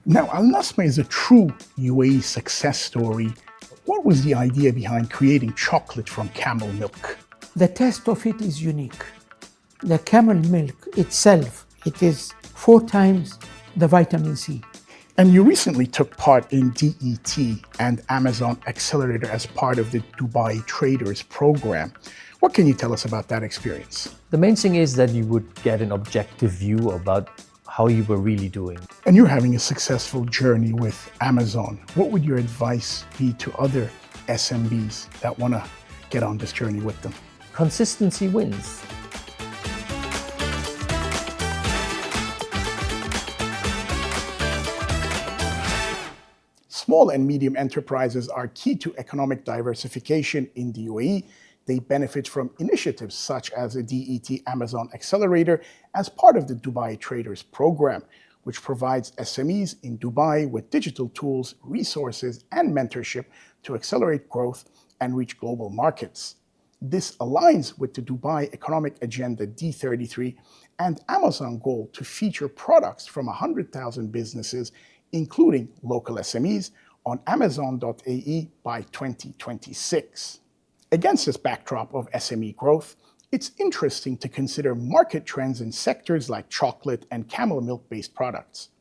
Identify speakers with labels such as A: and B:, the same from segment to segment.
A: Now, Nassma is a true UAE success story. What was the idea behind creating chocolate from camel milk?
B: The taste of it is unique. The camel milk itself, it is 4 times the vitamin C.
A: And you recently took part in DET and Amazon Accelerator as part of the Dubai Traders program. What can you tell us about that experience?
C: The main thing is that you would get an objective view about how you were really doing.
A: And you're having a successful journey with Amazon. What would your advice be to other SMBs that want to get on this journey with them?
C: Consistency wins.
A: Small and medium enterprises are key to economic diversification in the UAE. They benefit from initiatives such as the DET Amazon Accelerator as part of the Dubai Traders program, which provides SMEs in Dubai with digital tools, resources, and mentorship to accelerate growth and reach global markets. This aligns with the Dubai Economic Agenda D33 and Amazon goal to feature products from 100,000 businesses, including local SMEs, on Amazon.ae by 2026. Against this backdrop of SME growth, it's interesting to consider market trends in sectors like chocolate and camel milk-based products.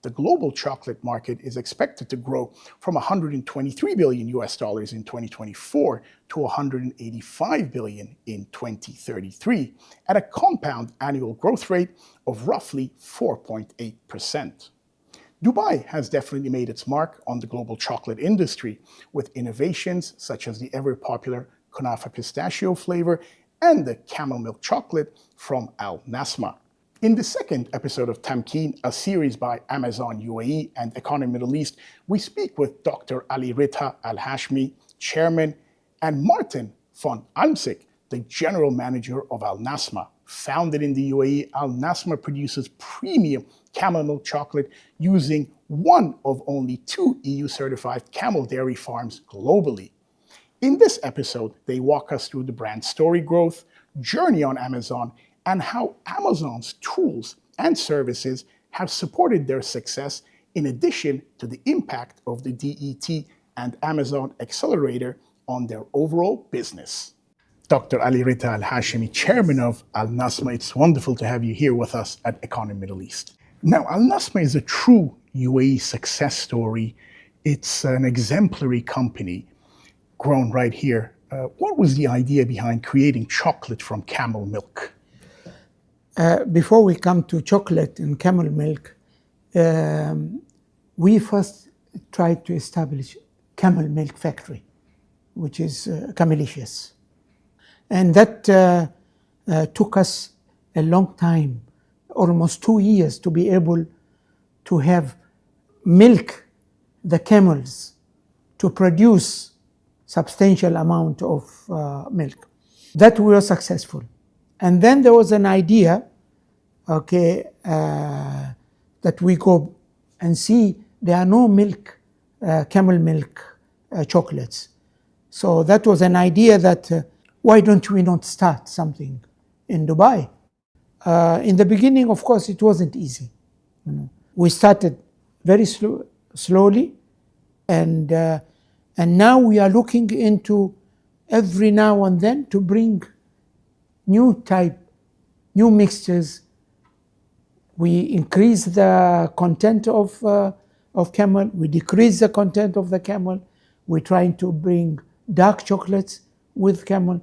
A: The global chocolate market is expected to grow from $123 billion in 2024 to $185 billion in 2033 at a compound annual growth rate of roughly 4.8%. Dubai has definitely made its mark on the global chocolate industry with innovations such as the ever-popular Kunafa pistachio flavor and the camel milk chocolate from Nassma. In the second episode of Tamkeen, a series by Amazon UAE and Economy Middle East, we speak with Dr. Ali Rita Al-Hashmi, Chairman, and Martin von Almsig, the General Manager of Nassma. Founded in the UAE, Nassma produces premium camel milk chocolate using one of only 2 EU-certified camel dairy farms globally. In this episode, they walk us through the brand story growth, journey on Amazon, and how Amazon's tools and services have supported their success in addition to the impact of the DET and Amazon Accelerator on their overall business. Dr. Ali Rita Al-Hashmi, Chairman of Nassma, it's wonderful to have you here with us at Economy Middle East. Now, Nassma is a true UAE success story. It's an exemplary company grown right here. What was the idea behind creating chocolate from camel milk?
B: Before we come to chocolate and camel milk, we first tried to establish camel milk factory, which is Camelicious. And that took us a long time, almost 2 years, to be able to have milk the camels to produce substantial amount of milk. That we were successful. And then there was an idea, that we go and see there are no milk, camel milk chocolates. So that was an idea that why don't we not start something in Dubai? In the beginning, of course, it wasn't easy. We started very slowly, and now we are looking into every now and then to bring new mixtures. We increase the content of camel, we decrease the content of the camel. We're trying to bring dark chocolates with camel.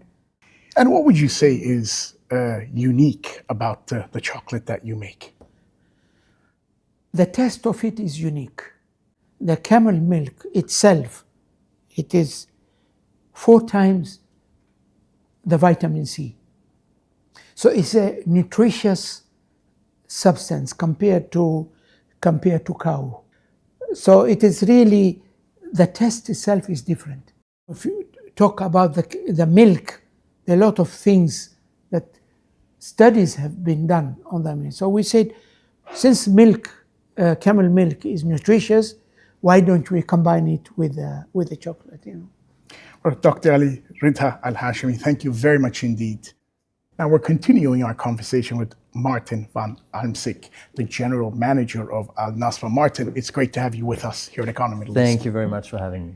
A: And what would you say is unique about the chocolate that you make?
B: The taste of it is unique. The camel milk itself, it is 4 times the vitamin C. So it's a nutritious substance compared to cow. So it is really, the taste itself is different. If you talk about the milk, there are a lot of things that studies have been done on the milk. So we said, since camel milk is nutritious, why don't we combine it with the chocolate?
A: Well, Dr. Ali Rita Al-Hashmi, thank you very much indeed. Now we're continuing our conversation with Martin van Almsik, the General Manager of Nassma. Martin, it's great to have you with us here at Economy Middle East.
C: Thank you very much for having me.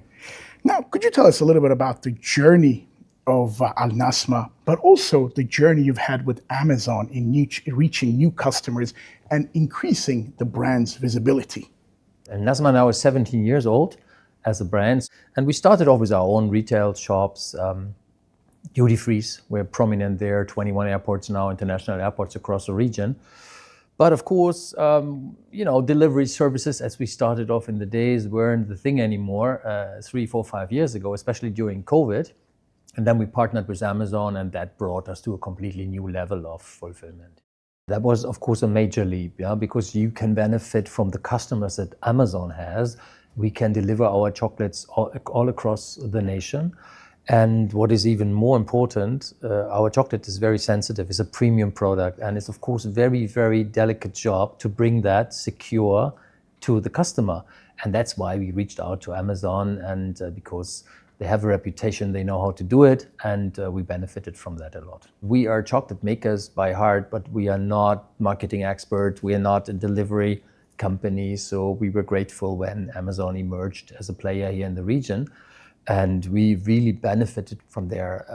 A: Now, could you tell us a little bit about the journey of Nassma, but also the journey you've had with Amazon in reaching new customers and increasing the brand's visibility?
C: And Nassma now is 17 years old as a brand. And we started off with our own retail shops, duty-frees. We're prominent there, 21 airports now, international airports across the region. But of course, delivery services, as we started off in the days, weren't the thing anymore 3, 4, 5 years ago, especially during COVID. And then we partnered with Amazon, and that brought us to a completely new level of fulfillment. That was, of course, a major leap, because you can benefit from the customers that Amazon has. We can deliver our chocolates all across the nation. And what is even more important, our chocolate is very sensitive. It's a premium product, and it's, of course, a very, very delicate job to bring that secure to the customer. And that's why we reached out to Amazon, and because they have a reputation, they know how to do it, and we benefited from that a lot. We are chocolate makers by heart, but we are not marketing experts. We are not a delivery company, so we were grateful when Amazon emerged as a player here in the region, and we really benefited from their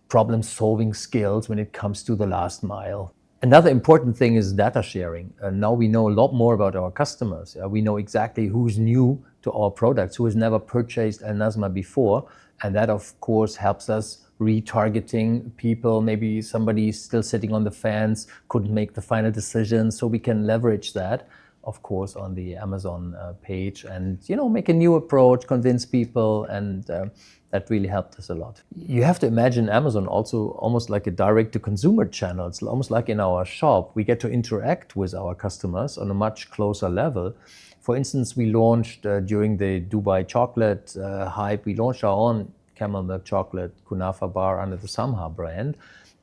C: problem-solving skills when it comes to the last mile. Another important thing is data sharing. Now we know a lot more about our customers. We know exactly who's new to our products, who has never purchased a Nassma before. And that, of course, helps us retargeting people. Maybe somebody still sitting on the fence, couldn't make the final decision. So we can leverage that, of course, on the Amazon page and, make a new approach, convince people, and that really helped us a lot. You have to imagine Amazon also almost like a direct-to-consumer channel. It's almost like in our shop. We get to interact with our customers on a much closer level. For instance, we launched during the Dubai chocolate hype, we launched our own camel milk chocolate kunafa bar under the Samha brand.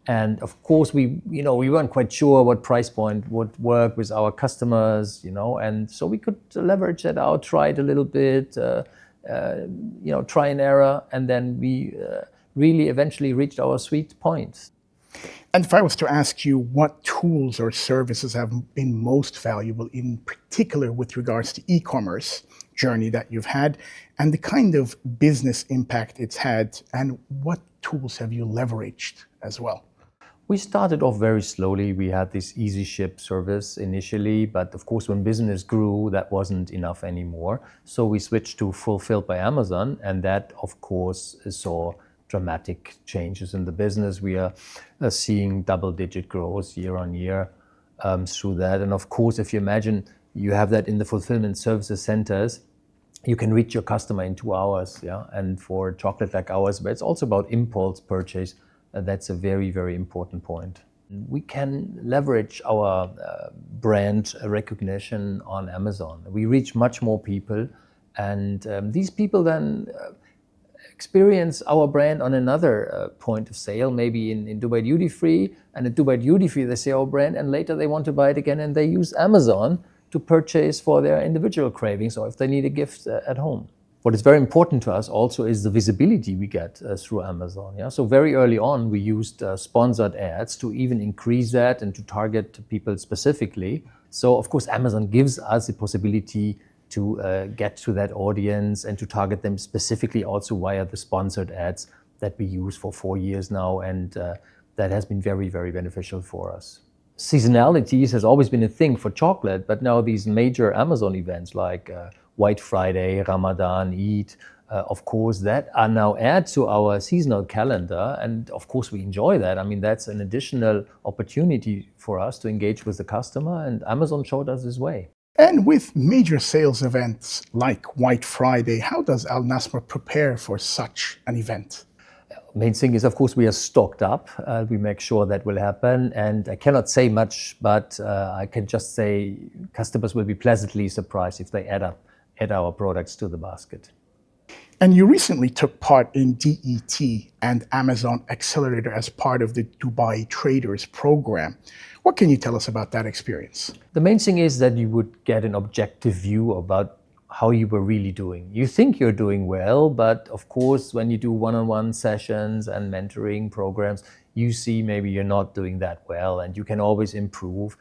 C: And of course, we weren't quite sure what price point would work with our customers, and so we could leverage that out, try it a little bit, try and error, and then we really eventually reached our sweet point.
A: And if I was to ask you what tools or services have been most valuable, in particular with regards to e-commerce journey that you've had, and the kind of business impact it's had, and what tools have you leveraged as well?
C: We started off very slowly. We had this easy ship service initially, but of course when business grew, that wasn't enough anymore. So we switched to Fulfilled by Amazon, and that of course saw dramatic changes in the business. We are seeing double-digit growth year on year through that. And of course, if you imagine you have that in the fulfillment services centers, you can reach your customer in 2 hours. And for chocolate like ours, but it's also about impulse purchase, that's a very, very important point. We can leverage our brand recognition on Amazon. We reach much more people, and these people then experience our brand on another point of sale, maybe in Dubai Duty Free, and at Dubai Duty Free they see our brand, and later they want to buy it again, and they use Amazon to purchase for their individual cravings, or if they need a gift at home. What is very important to us also is the visibility we get through Amazon. So very early on, we used sponsored ads to even increase that and to target people specifically. So of course, Amazon gives us the possibility to get to that audience and to target them specifically also via the sponsored ads that we use for 4 years now. And that has been very, very beneficial for us. Seasonalities has always been a thing for chocolate, but now these major Amazon events like White Friday, Ramadan, Eid, of course, that are now added to our seasonal calendar. And of course, we enjoy that. I mean, that's an additional opportunity for us to engage with the customer, and Amazon showed us this way.
A: And with major sales events like White Friday, how does Al Nassma prepare for such an event?
C: Main thing is, of course, we are stocked up. We make sure that will happen. And I cannot say much, but I can just say customers will be pleasantly surprised if they add our products to the basket.
A: And you recently took part in DET and Amazon Accelerator as part of the Dubai Traders program. What can you tell us about that experience?
C: The main thing is that you would get an objective view about how you were really doing. You think you're doing well, but of course, when you do one-on-one sessions and mentoring programs, you see maybe you're not doing that well and you can always improve.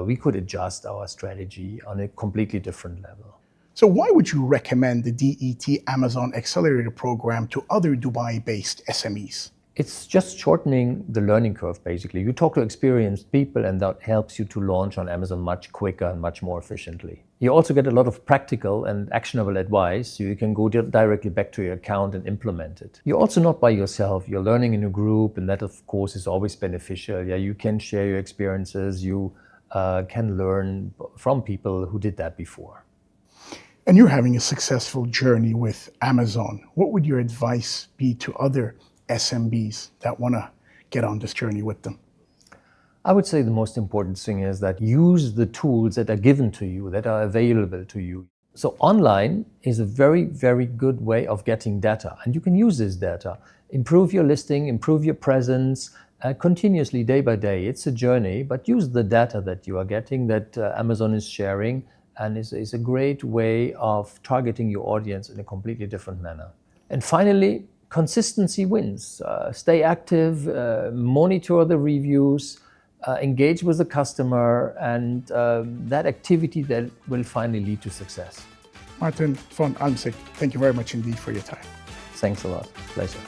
C: We could adjust our strategy on a completely different level.
A: So why would you recommend the DET Amazon Accelerator Program to other Dubai-based SMEs?
C: It's just shortening the learning curve, basically. You talk to experienced people and that helps you to launch on Amazon much quicker and much more efficiently. You also get a lot of practical and actionable advice, so you can go directly back to your account and implement it. You're also not by yourself, you're learning in a group, and that of course is always beneficial. Yeah, you can share your experiences, you can learn from people who did that before.
A: And you're having a successful journey with Amazon. What would your advice be to other SMBs that want to get on this journey with them?
C: I would say the most important thing is that use the tools that are given to you, that are available to you. So online is a very, very good way of getting data, and you can use this data. Improve your listing, improve your presence, continuously day by day. It's a journey, but use the data that you are getting, that Amazon is sharing, and is a great way of targeting your audience in a completely different manner. And finally, consistency wins. Stay active, monitor the reviews, engage with the customer, and that activity that will finally lead to success.
A: Martin von Almsick, thank you very much indeed for your time.
C: Thanks a lot. Pleasure.